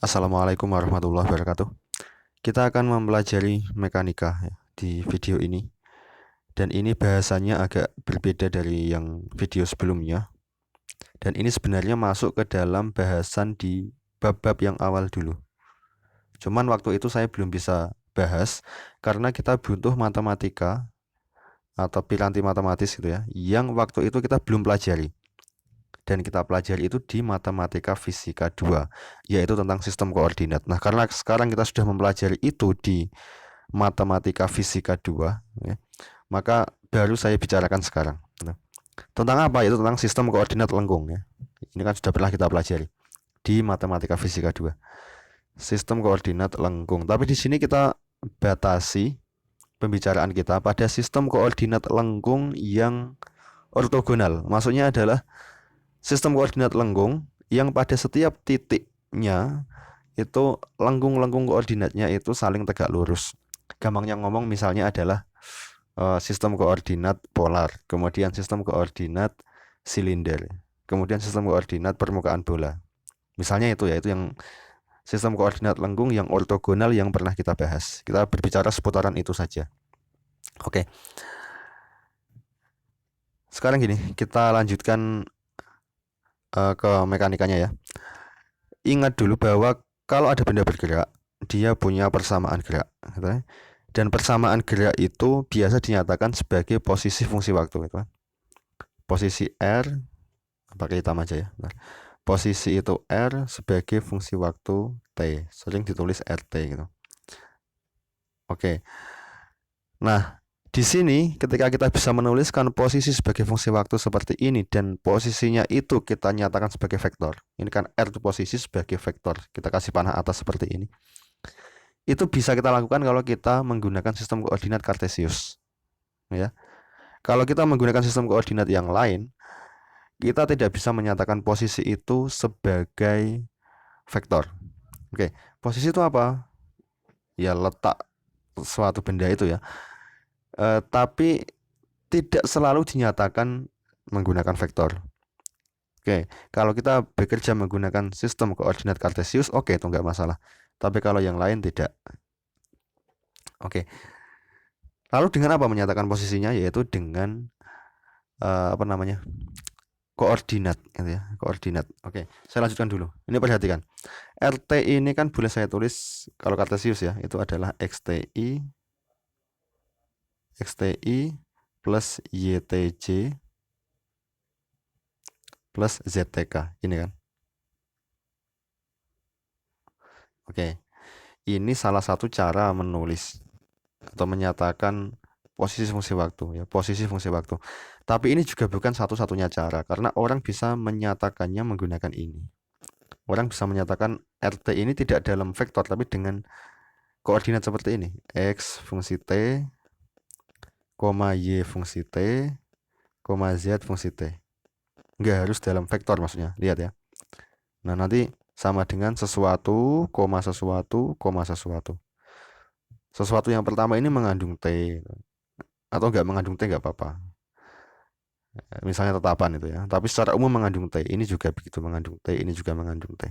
Assalamualaikum warahmatullahi wabarakatuh. Kita akan mempelajari mekanika ya, di video ini. Dan ini bahasanya agak berbeda dari yang video sebelumnya. Dan ini sebenarnya masuk ke dalam bahasan di bab-bab yang awal dulu. Cuman waktu itu saya belum bisa bahas karena kita butuh matematika atau piranti matematis gitu ya, yang waktu itu kita belum pelajari. Dan kita pelajari itu di matematika fisika 2, yaitu tentang sistem koordinat. Nah, karena sekarang kita sudah mempelajari itu di matematika fisika 2 ya, maka baru saya bicarakan sekarang. Nah, tentang apa? Itu tentang sistem koordinat lengkung ya. Ini kan sudah pernah kita pelajari di matematika fisika 2. Sistem koordinat lengkung. Tapi di sini kita batasi pembicaraan kita pada sistem koordinat lengkung yang ortogonal. Maksudnya adalah sistem koordinat lengkung yang pada setiap titiknya itu lengkung-lengkung koordinatnya itu saling tegak lurus. Gampangnya ngomong misalnya adalah sistem koordinat polar, kemudian sistem koordinat silinder, kemudian sistem koordinat permukaan bola. Misalnya itu ya, itu yang sistem koordinat lengkung yang ortogonal yang pernah kita bahas. Kita berbicara seputaran itu saja. Oke. Sekarang gini, kita lanjutkan ke mekanikanya ya. Ingat dulu bahwa kalau ada benda bergerak, dia punya persamaan gerak, gitu ya. Dan persamaan gerak itu biasa dinyatakan sebagai posisi fungsi waktu, gitu kan. Posisi R, pakai hitam aja ya. Bentar. Posisi itu R sebagai fungsi waktu T, sering ditulis RT gitu. Oke. Nah, di sini ketika kita bisa menuliskan posisi sebagai fungsi waktu seperti ini dan posisinya itu kita nyatakan sebagai vektor. Ini kan R itu posisi sebagai vektor. Kita kasih panah atas seperti ini. Itu bisa kita lakukan kalau kita menggunakan sistem koordinat Kartesius. Ya. Kalau kita menggunakan sistem koordinat yang lain, kita tidak bisa menyatakan posisi itu sebagai vektor. Oke, posisi itu apa? Ya letak suatu benda itu ya. Tapi tidak selalu dinyatakan menggunakan vektor. Oke, kalau kita bekerja menggunakan sistem koordinat Kartesius, oke, itu nggak masalah. Tapi kalau yang lain tidak. Oke, lalu dengan apa menyatakan posisinya? Yaitu dengan apa namanya? Koordinat, gitu ya. Koordinat. Oke, saya lanjutkan dulu. Ini perhatikan. RT ini kan boleh saya tulis kalau Kartesius ya, itu adalah XTI plus YTJ plus ZTK. Ini kan. Oke. Ini salah satu cara menulis atau menyatakan posisi fungsi waktu ya, posisi fungsi waktu. Tapi ini juga bukan satu-satunya cara karena orang bisa menyatakannya menggunakan ini. Orang bisa menyatakan RT ini tidak dalam vektor tapi dengan koordinat seperti ini. X fungsi T, Y fungsi T, Z fungsi T. Nggak harus dalam vektor maksudnya. Lihat ya. Nah, nanti sama dengan sesuatu, sesuatu, sesuatu. Sesuatu yang pertama ini mengandung T. Atau nggak mengandung T nggak apa-apa. Misalnya tetapan itu ya. Tapi secara umum mengandung T. Ini juga begitu mengandung T. Ini juga mengandung T.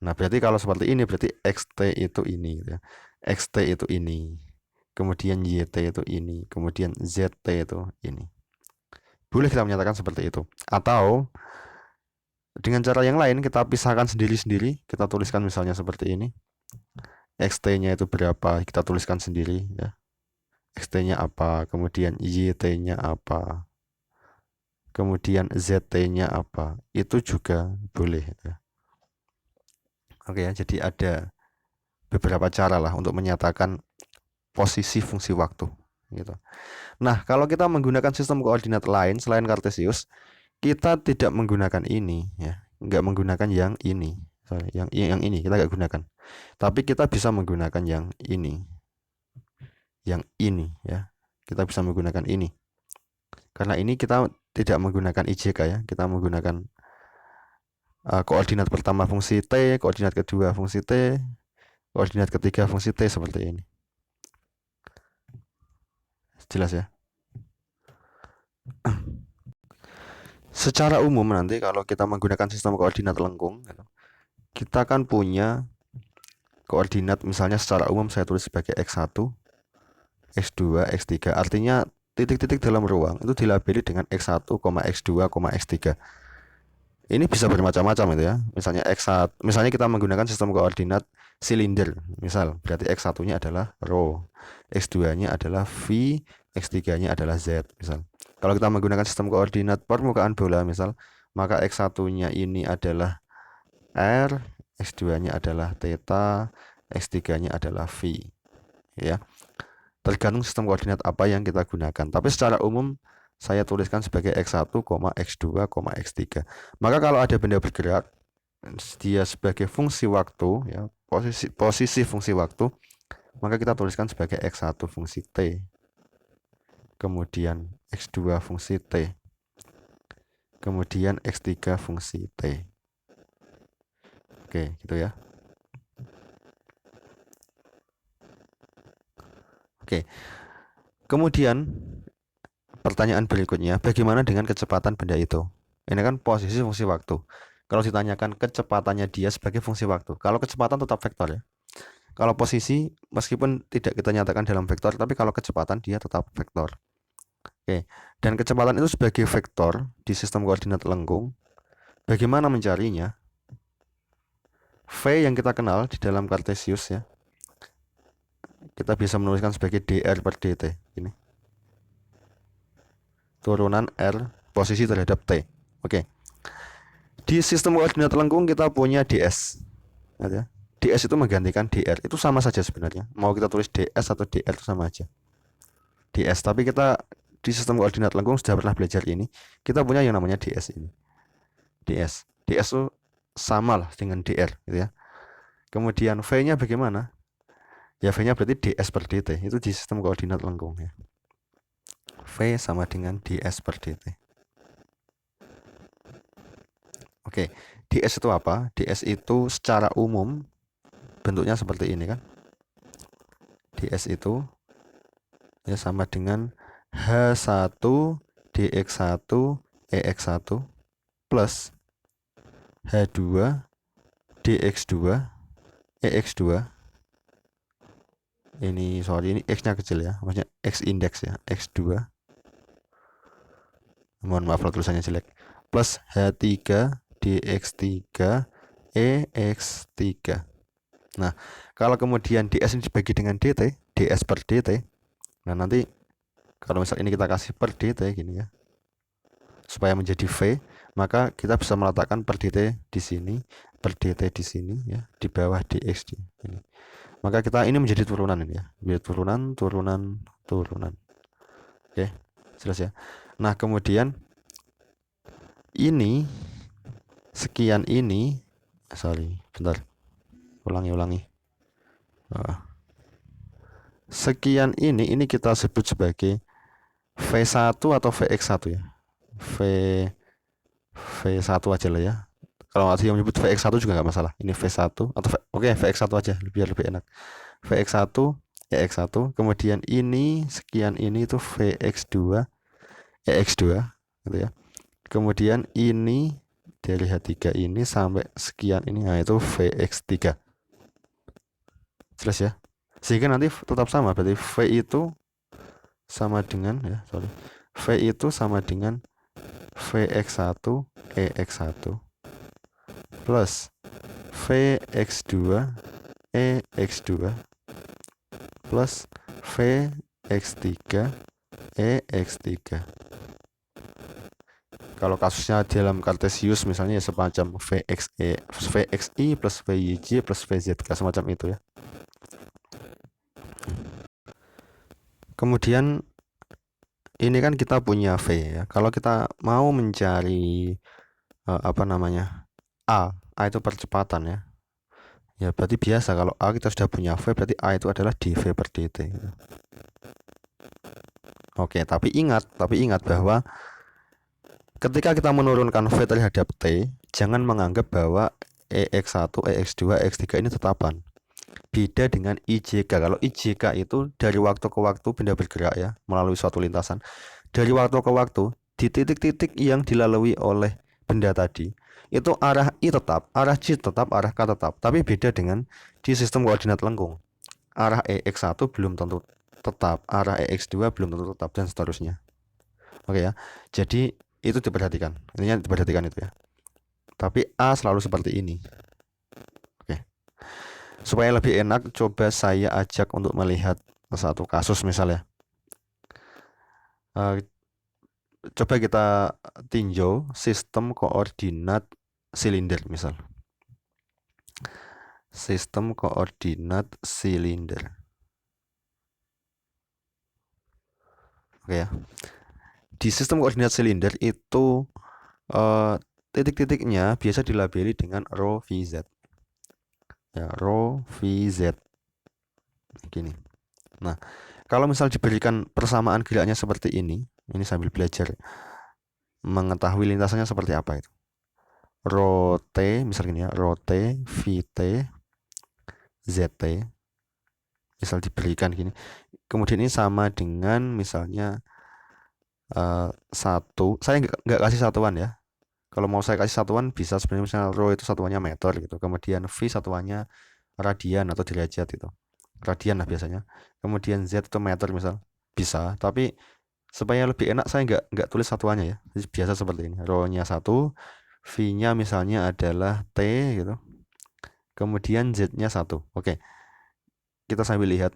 Nah, berarti kalau seperti ini berarti XT itu ini gitu ya. XT itu ini. Kemudian YT itu ini. Kemudian ZT itu ini. Boleh kita menyatakan seperti itu. Atau dengan cara yang lain kita pisahkan sendiri-sendiri. Kita tuliskan misalnya seperti ini. XT-nya itu berapa? Kita tuliskan sendiri ya. XT-nya apa? Kemudian YT-nya apa? Kemudian ZT-nya apa? Itu juga boleh ya. Oke ya, jadi ada beberapa cara lah untuk menyatakan posisi fungsi waktu gitu. Nah, kalau kita menggunakan sistem koordinat lain selain Kartesius, kita tidak menggunakan ini ya, nggak menggunakan yang ini. Sorry, yang ini kita nggak gunakan. Tapi kita bisa menggunakan yang ini. Yang ini ya. Kita bisa menggunakan ini. Karena ini kita tidak menggunakan IJK ya, kita menggunakan koordinat pertama fungsi T, koordinat kedua fungsi T, koordinat ketiga fungsi T seperti ini. Jelas ya? Secara umum nanti kalau kita menggunakan sistem koordinat lengkung, kita kan punya koordinat, misalnya secara umum saya tulis sebagai x1, x2, x3. Artinya titik-titik dalam ruang itu dilabeli dengan x1, x2, x3. Ini bisa bermacam-macam itu ya. Misalnya x1, misalnya kita menggunakan sistem koordinat silinder. Misal, berarti x1-nya adalah rho, x2-nya adalah v, x3-nya adalah z, misal. Kalau kita menggunakan sistem koordinat permukaan bola, misal, maka x1-nya ini adalah r, x2-nya adalah theta, x3-nya adalah v. Ya. Tergantung sistem koordinat apa yang kita gunakan. Tapi secara umum saya tuliskan sebagai x1, x2, x3. Maka kalau ada benda bergerak, dia sebagai fungsi waktu, ya, posisi fungsi waktu, maka kita tuliskan sebagai x1 fungsi t, kemudian x2 fungsi t, kemudian x3 fungsi t. Oke, gitu ya. Oke. Kemudian pertanyaan berikutnya, bagaimana dengan kecepatan benda itu? Ini kan posisi fungsi waktu. Kalau ditanyakan kecepatannya dia sebagai fungsi waktu, kalau kecepatan tetap vektor ya. Kalau posisi meskipun tidak kita nyatakan dalam vektor, tapi kalau kecepatan dia tetap vektor. Oke. Dan kecepatan itu sebagai vektor di sistem koordinat lengkung. Bagaimana mencarinya? V yang kita kenal di dalam Cartesius ya. Kita bisa menuliskan sebagai dr per dt ini. Turunan r posisi terhadap t. Oke. Di sistem koordinat lengkung kita punya ds. Ya. ds itu menggantikan dr. Itu sama saja sebenarnya. Mau kita tulis ds atau dr itu sama aja. ds, tapi kita di sistem koordinat lengkung sudah pernah belajar ini. Kita punya yang namanya ds ini. ds itu sama lah dengan dr gitu ya. Kemudian v-nya bagaimana? Ya v-nya berarti ds per dt. Itu di sistem koordinat lengkung ya. V sama dengan ds per dt. Oke, ds itu apa? ds itu secara umum bentuknya seperti ini kan. ds itu ya sama dengan h1 dx1 ex1 plus h2 dx2 ex2. Ini sorry, ini x-nya kecil ya, maksudnya x indeks ya, x2. Mohon maaf kalau tulisannya jelek. Plus h3 dx3 ex3. Nah, kalau kemudian ds ini dibagi dengan dt, ds per dt. Nah, nanti kalau misal ini kita kasih per dt gini ya, supaya menjadi v, maka kita bisa meletakkan per dt di sini, per dt di sini ya, di bawah dx di ini. Maka kita ini menjadi turunan ini ya, menjadi turunan. Oke, jelas ya. Nah, kemudian ini sekian ini, bentar, ulangi. Sekian ini kita sebut sebagai V1 atau Vx1 ya. V1 aja lah ya. Kalau ada yang menyebut Vx1 juga nggak masalah. Ini V1 atau oke, Vx1 aja biar lebih enak. Vx1 Ex1, kemudian ini sekian ini itu Vx2 Ex2 gitu ya. Kemudian ini dari H3 ini sampai sekian ini, nah itu Vx3. Jelas ya? Sehingga nanti tetap sama, berarti V itu sama dengan V itu sama dengan Vx1 Ex1 plus Vx2 Ex2 plus Vx3 Ex3. Kalau kasusnya dalam Cartesius misalnya ya semacam Vxi plus Vyj plus Vzk, semacam itu ya. Kemudian ini kan kita punya V ya. Kalau kita mau mencari A itu percepatan ya. Ya berarti biasa, kalau A kita sudah punya V, berarti A itu adalah dV per dt. Oke, tapi ingat bahwa ketika kita menurunkan V terhadap T, jangan menganggap bahwa EX1, EX2, EX3 ini tetapan. Beda dengan IJK. Kalau IJK itu dari waktu ke waktu benda bergerak ya, melalui suatu lintasan. Dari waktu ke waktu, di titik-titik yang dilalui oleh benda tadi, itu arah I tetap, arah J tetap, arah K tetap. Tapi beda dengan di sistem koordinat lengkung. Arah EX1 belum tentu tetap, arah EX2 belum tentu tetap, dan seterusnya. Oke ya. Jadi itu diperhatikan. Intinya diperhatikan itu ya. Tapi A selalu seperti ini. Oke. Supaya lebih enak, coba saya ajak untuk melihat satu kasus misalnya. Coba kita tinjau sistem koordinat silinder misal. Sistem koordinat silinder. Oke ya. Di sistem koordinat silinder itu titik-titiknya biasa dilabeli dengan rho VZ. Ya, rho VZ. Gini. Nah, kalau misal diberikan persamaan geraknya seperti ini sambil belajar mengetahui lintasannya seperti apa itu. Rho T, misal gini ya, rho T, VT, ZT. Misal diberikan gini. Kemudian ini sama dengan misalnya satu, saya nggak kasih satuan ya. Kalau mau saya kasih satuan bisa sebenarnya, misalnya rho itu satuannya meter gitu. Kemudian V satuannya radian atau derajat itu. Radian lah biasanya. Kemudian Z itu meter misal. Bisa, tapi supaya lebih enak saya nggak tulis satuannya ya. Jadi biasa seperti ini. Rho-nya 1, V-nya misalnya adalah T gitu. Kemudian Z-nya 1. Oke. Kita sambil lihat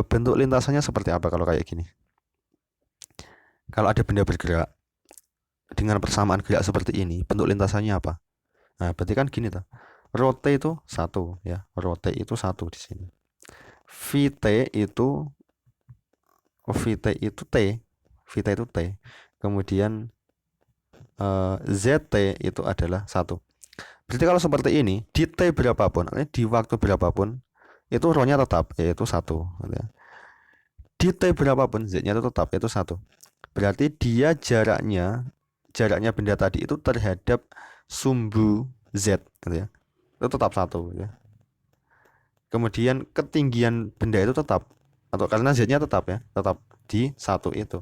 bentuk lintasannya seperti apa kalau kayak gini. Kalau ada benda bergerak dengan persamaan gerak seperti ini, bentuk lintasannya apa? Nah, berarti kan gini tuh. Rho T itu 1 ya. Rho T itu 1 di sini. VT itu T. VT itu T. Kemudian ZT itu adalah 1. Berarti kalau seperti ini, di T berapapun, di waktu berapapun, itu rho-nya tetap, yaitu 1. Di T berapapun, Z-nya itu tetap, yaitu 1. Berarti dia jaraknya benda tadi itu terhadap sumbu Z gitu ya. Itu tetap 1 gitu ya. Kemudian ketinggian benda itu tetap, atau karena Z-nya tetap ya, tetap di 1 itu.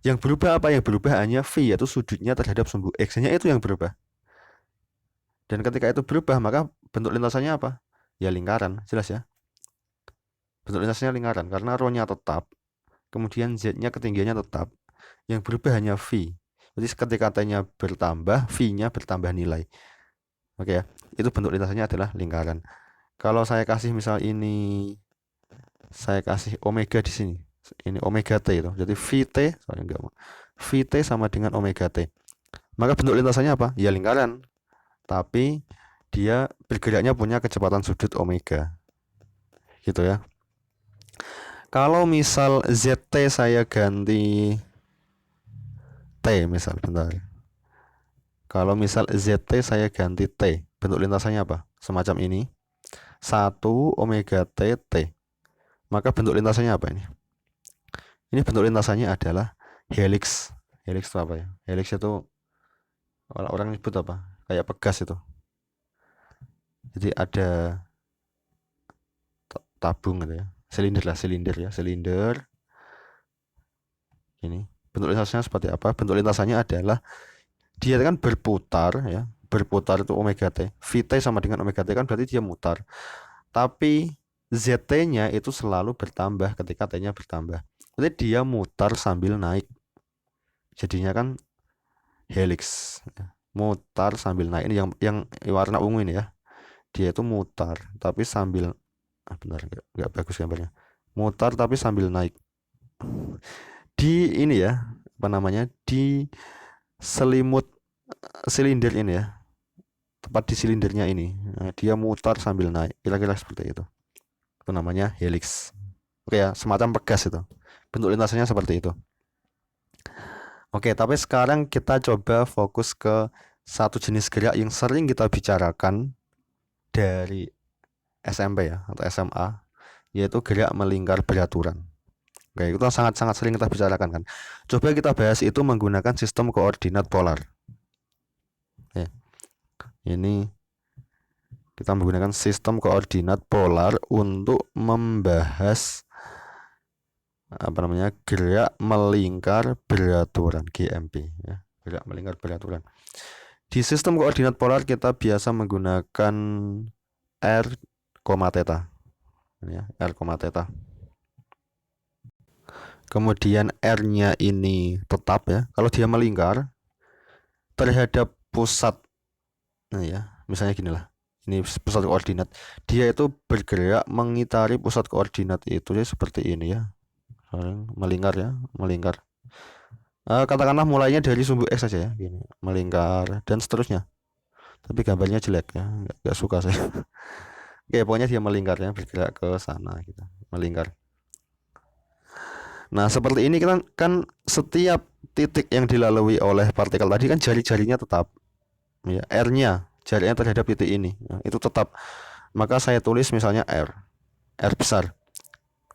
Yang berubah apa? Yang berubah hanya V, yaitu sudutnya terhadap sumbu X-nya itu yang berubah. Dan ketika itu berubah, maka bentuk lintasannya apa? Ya lingkaran, jelas ya. Bentuk lintasannya lingkaran karena rho-nya tetap, kemudian Z-nya ketinggiannya tetap. Yang berubah hanya V. Jadi ketika T-nya bertambah, V-nya bertambah nilai. Oke ya, itu bentuk lintasannya adalah lingkaran. Kalau saya kasih misal ini, saya kasih omega di sini. Ini omega T itu. Jadi VT sama dengan omega T. Maka bentuk lintasannya apa? Ya lingkaran. Tapi dia bergeraknya punya kecepatan sudut omega. Gitu ya. Kalau misal ZT saya ganti T misal, bentar. Kalau misal ZT saya ganti T, bentuk lintasannya apa? Semacam ini. 1 omega T, T. Maka bentuk lintasannya apa ini? Ini bentuk lintasannya adalah helix. Helix itu apa ya? Helix itu orang nyebut apa? Kayak pegas itu. Jadi ada tabung gitu ya. Silinder lah, silinder ya, silinder. Ini bentuk lintasannya seperti apa? Bentuk lintasannya adalah dia kan berputar ya. Berputar itu omega T. Vt sama dengan omega T kan berarti dia mutar. Tapi Zt-nya itu selalu bertambah ketika T-nya bertambah. Berarti dia mutar sambil naik. Jadinya kan helix. Mutar sambil naik. Ini yang warna ungu ini ya. Dia itu mutar tapi sambil benar, nggak bagus gambarnya. Mutar tapi sambil naik. Di ini ya, apa namanya? Di selimut silinder ini ya. Tepat di silindernya ini. Nah, dia mutar sambil naik. Kira-kira seperti itu. Itu namanya helix. Oke ya, semacam pegas itu. Bentuk lintasannya seperti itu. Oke, tapi sekarang kita coba fokus ke satu jenis gerak yang sering kita bicarakan dari SMP ya, atau SMA, yaitu gerak melingkar beraturan. Oke, itu sangat-sangat sering kita bicarakan kan. Coba kita bahas itu menggunakan sistem koordinat polar. Oke. Ini kita menggunakan sistem koordinat polar untuk membahas apa namanya, gerak melingkar beraturan, GMB ya. bergerak melingkar beraturan. Di sistem koordinat polar kita biasa menggunakan r, theta, ya, r, theta. Kemudian r-nya ini tetap ya. Kalau dia melingkar terhadap pusat, nah ya, misalnya gini lah. Ini pusat koordinat. Dia itu bergerak mengitari pusat koordinat itu ya seperti ini ya. Melingkar ya, melingkar. Katakanlah mulainya dari sumbu X saja ya, gini, melingkar dan seterusnya. Tapi gambarnya jelek ya, nggak suka saya. Oke, pokoknya dia melingkar ya, bergerak ke sana gitu, melingkar. Nah, seperti ini kan setiap titik yang dilalui oleh partikel tadi kan jari-jarinya tetap ya, R-nya, jarinya terhadap titik ini ya, itu tetap. Maka saya tulis misalnya R besar,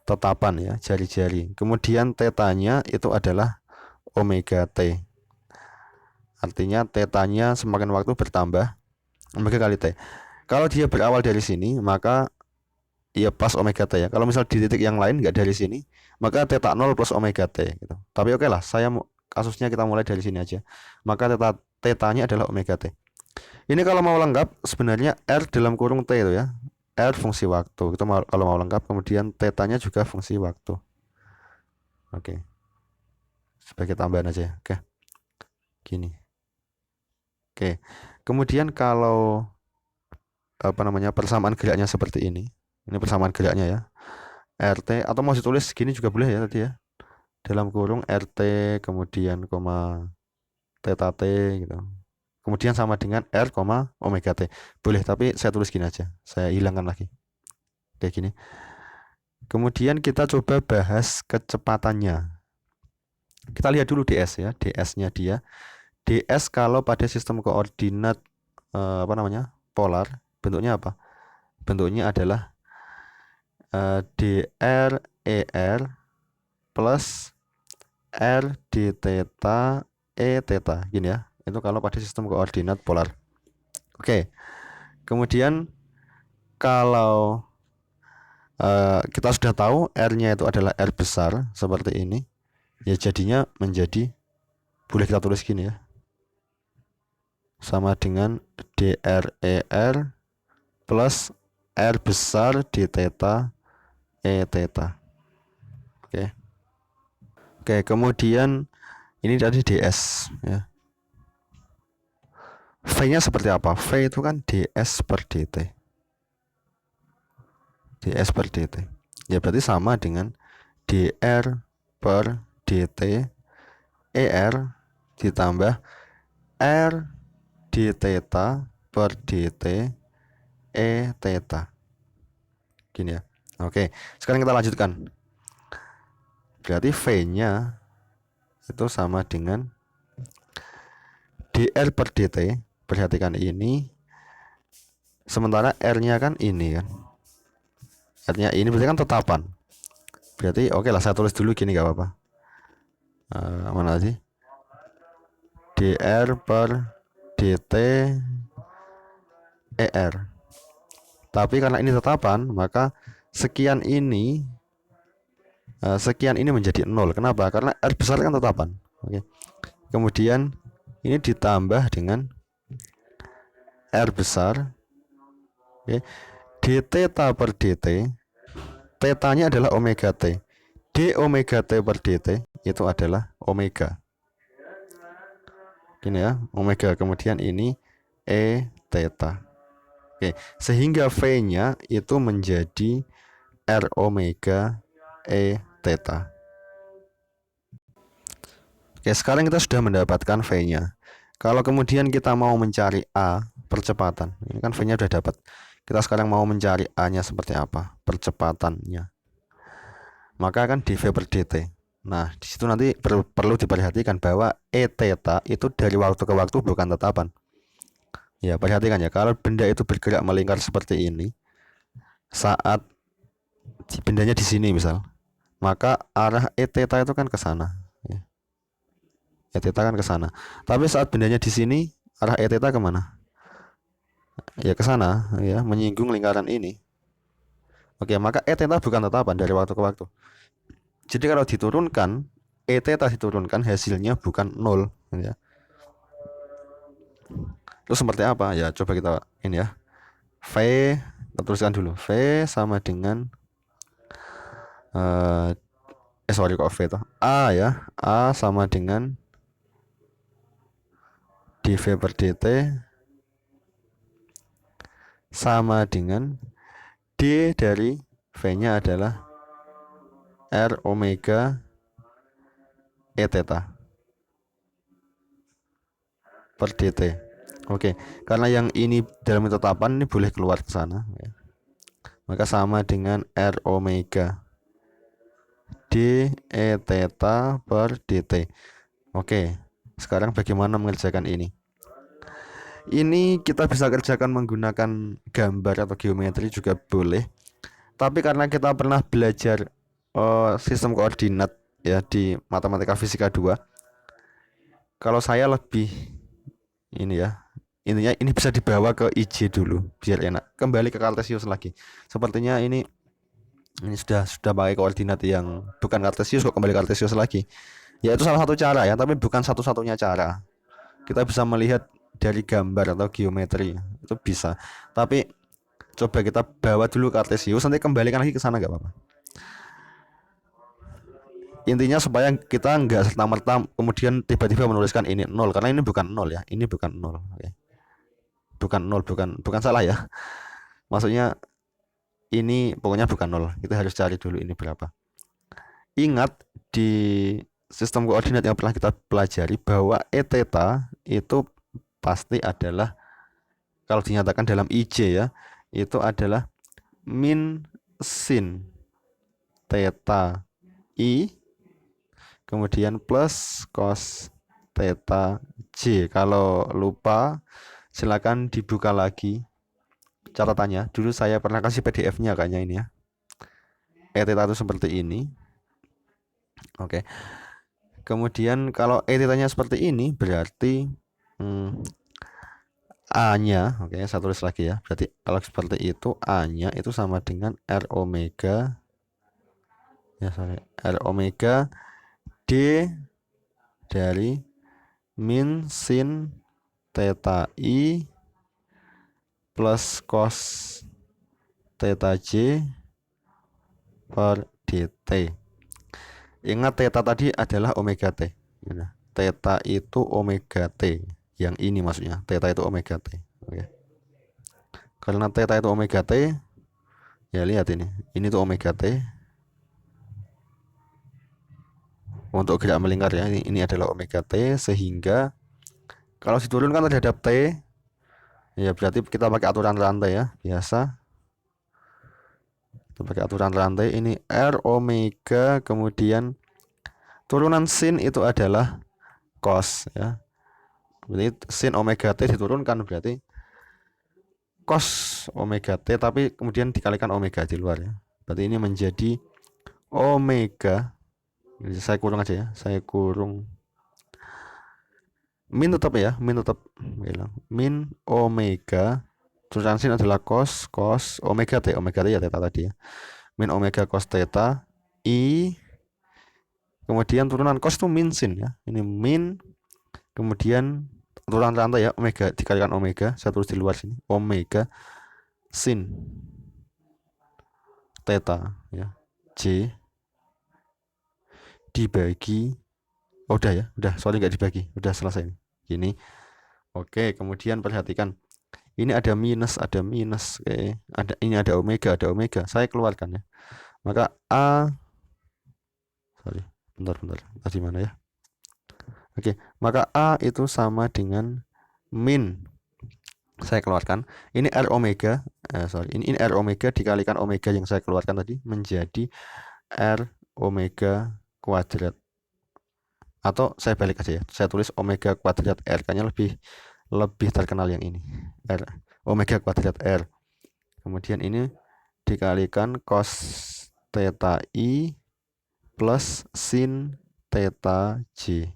tetapan ya, jari-jari. Kemudian tetanya itu adalah omega T. Artinya tetanya semakin waktu bertambah omega kali T. Kalau dia berawal dari sini, maka ya pas omega T ya. Kalau misal di titik yang lain nggak dari sini, maka theta 0 plus omega T gitu. Tapi oke lah, kasusnya kita mulai dari sini aja. Maka tetanya adalah omega T. Ini kalau mau lengkap sebenarnya R dalam kurung T itu ya. R fungsi waktu. Itu kalau mau lengkap, kemudian tetanya juga fungsi waktu. Oke. Sebagai tambahan aja ya. Oke. Gini. Oke. Kemudian kalau persamaan geraknya seperti ini. Ini persamaan geraknya ya. RT atau mau ditulis gini juga boleh ya tadi ya. Dalam kurung RT kemudian koma theta T gitu. Kemudian sama dengan R, omega T. Boleh, tapi saya tulis gini aja. Saya hilangkan lagi. Kayak gini. Kemudian kita coba bahas kecepatannya. Kita lihat dulu DS ya, DS-nya dia. DS kalau pada sistem koordinat polar, bentuknya apa? Bentuknya adalah dr er plus r d theta e theta, gini ya. Itu kalau pada sistem koordinat polar. Oke. Kemudian kalau kita sudah tahu R-nya itu adalah R besar seperti ini, ya jadinya menjadi, boleh kita tulis gini ya, sama dengan dr plus R besar d theta e theta. Oke. Oke, kemudian ini tadi ds ya. V-nya seperti apa? V itu kan ds per dt. ds per dt. Ya berarti sama dengan dr per dt er ditambah r d theta per dt e theta. Gini ya. Oke, sekarang kita lanjutkan. Berarti V-nya itu sama dengan dr per dt. Perhatikan ini. Sementara R-nya kan ini kan. R-nya ini berarti kan tetapan. Berarti oke lah, saya tulis dulu gini gak apa-apa. Mana sih? dr per dt er. Tapi karena ini tetapan, maka sekian ini menjadi 0. Kenapa? Karena R besar kan tetapan. Oke. Kemudian ini ditambah dengan R besar. Oke. D theta per dt. Tetanya adalah omega T. D omega T per dt itu adalah omega. Gini ya, omega. Kemudian ini E theta. Oke, sehingga V-nya itu menjadi R omega E theta. Oke, sekarang kita sudah mendapatkan V-nya. Kalau kemudian kita mau mencari A, percepatan. Ini kan V-nya sudah dapat. Kita sekarang mau mencari A-nya seperti apa, percepatannya. Maka akan dV per dt. Nah, di situ nanti perlu diperhatikan bahwa E theta itu dari waktu ke waktu bukan tetapan. Ya, perhatikan ya, kalau benda itu bergerak melingkar seperti ini, saat bendanya di sini misal, maka arah E theta itu kan ke sana. Ya. E theta kan ke sana. Tapi saat bendanya di sini, arah E theta kemana? Ya ke sana, ya, menyinggung lingkaran ini. Oke, maka E theta bukan tetapan dari waktu ke waktu. Jadi kalau diturunkan, E theta diturunkan hasilnya bukan 0, ya. Terus seperti apa? Ya coba kita ini ya. V, kita tuliskan dulu. V sama dengan sorry kok V itu. A ya. A sama dengan dV per dt sama dengan D dari V-nya adalah R omega E theta per dt. Oke, karena yang ini dalam tetapan ini boleh keluar ke sana ya. Maka sama dengan R omega D E theta per dt. Oke, sekarang bagaimana mengerjakan ini? Ini kita bisa kerjakan menggunakan gambar atau geometri juga boleh. Tapi karena kita pernah belajar sistem koordinat ya di matematika fisika 2, kalau saya lebih ini ya, intinya ini bisa dibawa ke IJ dulu biar enak. Kembali ke Kartesius lagi. Sepertinya ini sudah pakai koordinat yang bukan Kartesius, kok kembali Kartesius lagi. Ya itu salah satu cara ya, tapi bukan satu-satunya cara. Kita bisa melihat dari gambar atau geometri itu bisa. Tapi coba kita bawa dulu Kartesius, nanti kembalikan lagi ke sana nggak apa-apa. Intinya supaya kita nggak serta-merta kemudian tiba-tiba menuliskan ini 0, karena ini bukan 0 ya, ini bukan 0. Oke. Bukan 0, bukan salah ya. Maksudnya ini pokoknya bukan 0. Kita harus cari dulu ini berapa. Ingat di sistem koordinat yang pernah kita pelajari bahwa E theta itu pasti adalah, kalau dinyatakan dalam IJ ya, itu adalah min sin theta I kemudian plus cos theta J. Kalau lupa silakan dibuka lagi catatannya. Dulu saya pernah kasih PDF-nya kayaknya ini ya. E theta itu seperti ini. Oke. Kemudian kalau E theta-nya seperti ini berarti A-nya, oke, saya tulis lagi ya. Berarti kalau seperti itu A-nya itu sama dengan R omega ya, sorry, R omega D dari min sin theta I plus cos theta J per dt. Ingat theta tadi adalah omega T. Theta itu omega T. Yang ini maksudnya, theta itu omega T. Oke. Karena theta itu omega T, ya lihat ini. Ini tuh omega T. Untuk gerak melingkar ya, ini adalah omega T, sehingga kalau diturunkan terhadap T, ya berarti kita pakai aturan rantai ya, biasa. Kita pakai aturan rantai, ini R omega, kemudian turunan sin itu adalah cos ya. Berarti sin omega T diturunkan berarti cos omega T, tapi kemudian dikalikan omega di luar ya. Berarti ini menjadi omega. Saya kurung aja ya, saya kurung min tetap ya, min tetap bilang min omega, turunan sin adalah cos omega T ya theta tadi ya, min omega cos theta I, kemudian turunan cos itu min sin ya, ini min, kemudian turunan rantai ya, omega dikalikan omega, saya tulis di luar sini, omega sin theta ya J dibagi, oh udah ya, udah, sorry nggak dibagi, udah selesai gini. Oke, kemudian perhatikan ini ada minus, oke, ada ini ada omega, saya keluarkan ya. Maka A, sorry, bentar tadi mana ya. Oke, maka A itu sama dengan min, saya keluarkan ini R omega, ini R omega dikalikan omega yang saya keluarkan tadi menjadi R omega kuadrat, atau saya balik aja ya, saya tulis omega kuadrat R, kayaknya lebih terkenal yang ini, R omega kuadrat R, kemudian ini dikalikan cos theta I plus sin theta J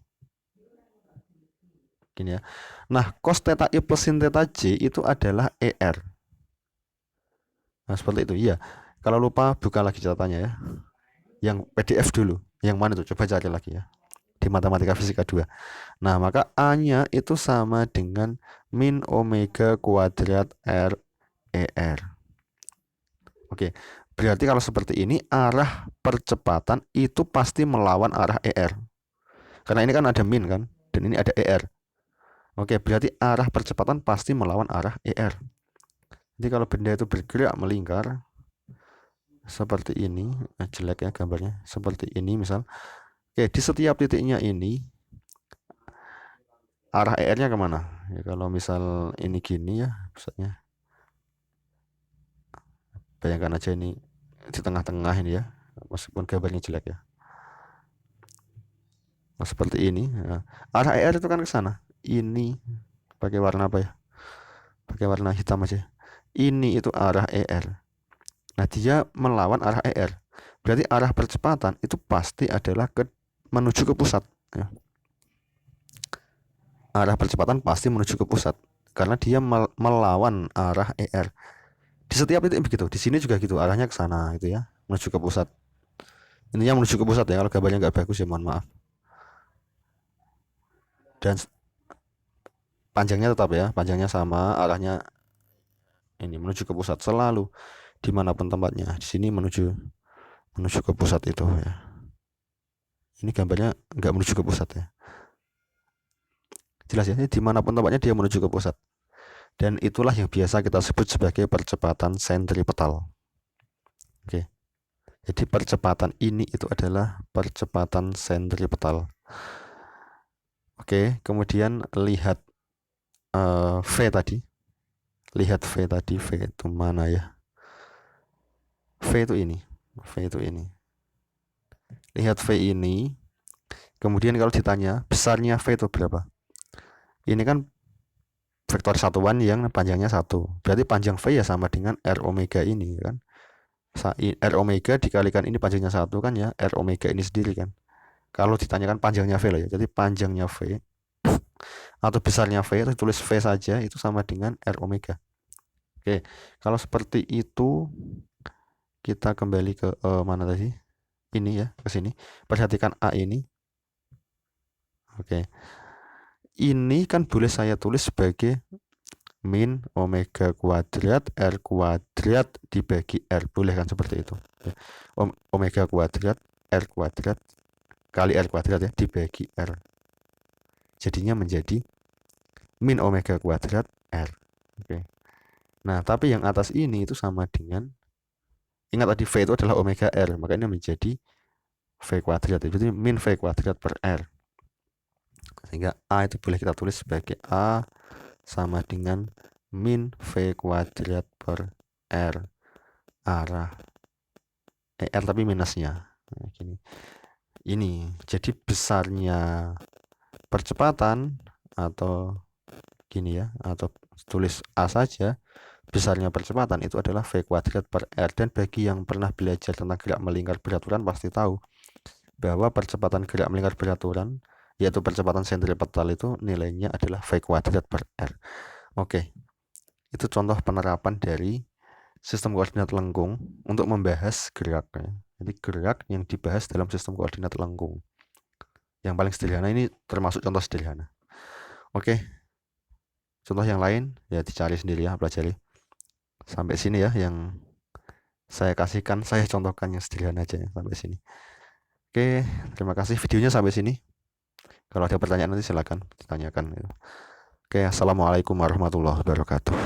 gini ya. Nah, cos theta I plus sin theta J itu adalah ER. Nah, seperti itu ya. Kalau lupa buka lagi catatannya ya, yang PDF dulu. Yang mana tuh? Coba cari lagi ya di matematika fisika 2. Nah, maka A nya itu sama dengan min omega kuadrat R ER. Oke, berarti kalau seperti ini arah percepatan itu pasti melawan arah ER. Karena ini kan ada min kan, dan ini ada ER. Oke, berarti arah percepatan pasti melawan arah ER. Jadi kalau benda itu bergerak melingkar seperti ini, jelek ya gambarnya, seperti ini misal. Oke, di setiap titiknya ini arah ER-nya kemana? Ya, kalau misal ini gini ya, misalnya bayangkan aja ini di tengah-tengah ini ya, meskipun gambarnya jelek ya. Nah, seperti ini. Nah, arah ER itu kan ke sana. Ini pakai warna apa ya? Pakai warna hitam aja. Ini itu arah ER. Nah, dia melawan arah ER. Berarti arah percepatan itu pasti adalah menuju ke pusat. Ya. Arah percepatan pasti menuju ke pusat karena dia melawan arah ER. Di setiap titik begitu. Di sini juga gitu. Arahnya ke sana gitu ya, menuju ke pusat. Intinya menuju ke pusat ya. Kalau gambarnya nggak bagus ya mohon maaf. Dan panjangnya tetap ya, panjangnya sama, arahnya ini menuju ke pusat selalu dimanapun tempatnya. Di sini menuju ke pusat itu ya. Ini gambarnya nggak menuju ke pusat ya. Jelas ya, ini dimanapun tempatnya dia menuju ke pusat. Dan itulah yang biasa kita sebut sebagai percepatan sentripetal. Oke. Jadi percepatan ini itu adalah percepatan sentripetal. Oke, kemudian lihat V tadi. Lihat V tadi, V itu mana ya? V itu ini. V itu ini. Lihat V ini. Kemudian kalau ditanya besarnya V itu berapa? Ini kan vektor satuan yang panjangnya 1. Berarti panjang V ya sama dengan R omega ini kan. R omega dikalikan ini panjangnya 1 kan ya, R omega ini sendiri kan. Kalau ditanyakan panjangnya V lah ya. Jadi panjangnya V atau besarnya V itu tulis V saja itu sama dengan R omega. Oke, kalau seperti itu kita kembali ke mana tadi? Ini ya, ke sini. Perhatikan A ini. Oke. Ini kan boleh saya tulis sebagai min omega kuadrat R kuadrat dibagi R. Boleh kan seperti itu. Omega kuadrat R kuadrat kali R kuadrat ya dibagi R. Jadinya menjadi min omega kuadrat R. Oke. Nah, tapi yang atas ini itu sama dengan, ingat tadi V itu adalah omega R, makanya menjadi V kuadrat. Jadi min V kuadrat per R. Sehingga A itu boleh kita tulis sebagai A sama dengan min V kuadrat per R arah R tapi minusnya. Nah, gini. Ini jadi besarnya percepatan atau gini ya, atau tulis A saja, besarnya percepatan itu adalah V kuadrat per R. Dan bagi yang pernah belajar tentang gerak melingkar beraturan pasti tahu bahwa percepatan gerak melingkar beraturan yaitu percepatan sentripetal itu nilainya adalah V kuadrat per R. Oke, itu contoh penerapan dari sistem koordinat lengkung untuk membahas gerak. Jadi gerak yang dibahas dalam sistem koordinat lengkung. Yang paling sederhana ini termasuk contoh sederhana. Oke, contoh yang lain ya dicari sendiri ya, pelajari. Sampai sini ya yang saya kasihkan, saya contohkan yang sederhana aja ya, sampai sini. Oke, terima kasih videonya sampai sini. Kalau ada pertanyaan nanti silakan ditanyakan. Oke, assalamualaikum warahmatullahi wabarakatuh.